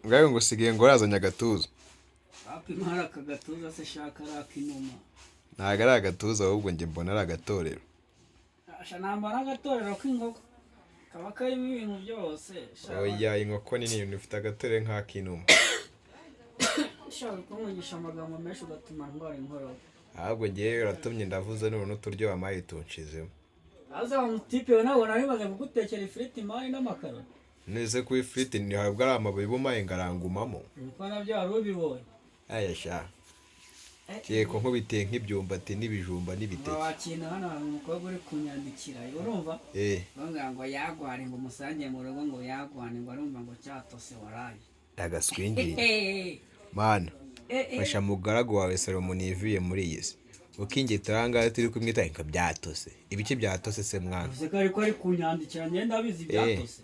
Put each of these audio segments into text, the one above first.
ngayo ngo usigaye ngo urazanye agatuza. Akimara akagatuza se shaka arakinuma. Ntago ari agatuza ahubwo njye mbona ari agatorero. Asha nambara agatorero k'ingoko. Kaba karimo ibintu byose. Oya inkoko nini ibintu ufite agatorero nk'akinuma. Shaka kumwigisha amagambo menshi ugatuma ndwara inkorora. Ahubwo ngewe uratumye ndavuze none uturyo wamaye tunshizemo. Aza umutipe we nabona bimaze kugutekera ifiriti mari n'amakaro. Neze ku ifiriti ni habwa ari amabuye bumaye ngarangumamo. Uko nabyo wari ubibonye. Aya sha. Cyeko nkubiteye nk'ibyumbati n'ibijumba n'ibiteke. Wakina hano hari umukobwa uri kunyandikira. Urumva? Banga ngo yagware ngo musange mu rugo ngo yagwane ngo arumva ngo cyatose waraye. Agaswingi. Mana. Fasha mugaragu wawe Salomon yivuye muri iyi si. Ukingi turanga turi kumwita inka byatose. Ibiki byatose se mwana? Uze ko ari kunyandikira ngenda bizi byatose.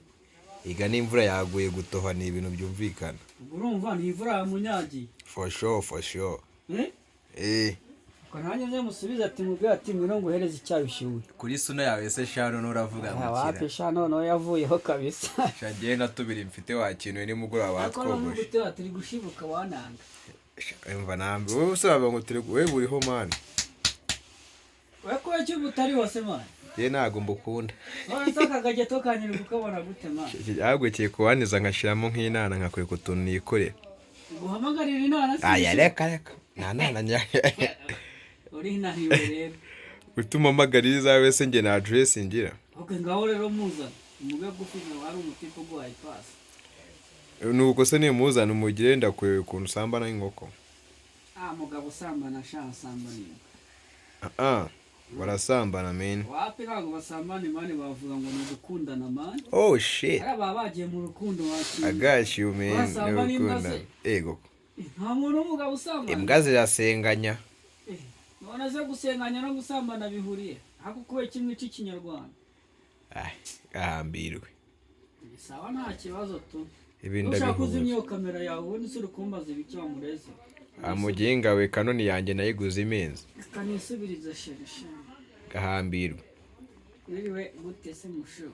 Iga n'imvura yaguye gutoha ni ibintu byumvikana. Urumva ni imvura yamunyagiye. For sure. Kananye nze musubiza ati mubwira ati mwino ngo hereze icyabishyuye. Kuri suna yawe se shano nuravuga ngo kira. Wapi shano no yavuyeho kabisa. Shagiye natubiri mfite wakinwe ni mugura batwogoshe. Ako no turi gushibuka wananga. Imva nambe wowe usaba ngo turi we buriho man. Weko cyo butari wose man. Ye nago mbukunda. None sakagaje tokanyira ukabona gute man. Ahubwo kiye kuwaniza nkashiramo nk'inana nkakwiye kutuntu nikorera. Guhamagarira inana se. Aya reka. Nana nya. Uri nari rero. Utuma magaririza wese nge na address ngira. Okay ngaho rero muza. Umuga gufina wari umutipo go iPass. Nuko se ni muzana umugire ndakwewe kuntu sambana n'inkoko. Mugabo sambana sha sambana. Barasambana men. Wapi ntago basambana mani bavuga ngo ni gukundana man. Oh shit. Araba bagiye mu rukundo waki. I got you man. N'urukundo. Ego. Nta muntu umugabo usambana. Imbwa zirasenganya. None ze gusenganya no gusambana bihuriye. Hako kuba kimwe cy'ikinyarwanda. Gahambirwe. Sawa nta kibazo tu. Ibinda bihuza. Ushaka uzimyo kamera yawe ubundi suri kumbaza ibiki wamureze. Amugenga we kanoni yanjye nayiguze imenzi. Kanisubiriza sherisha. Gahambirwe. Niriwe gute se musho.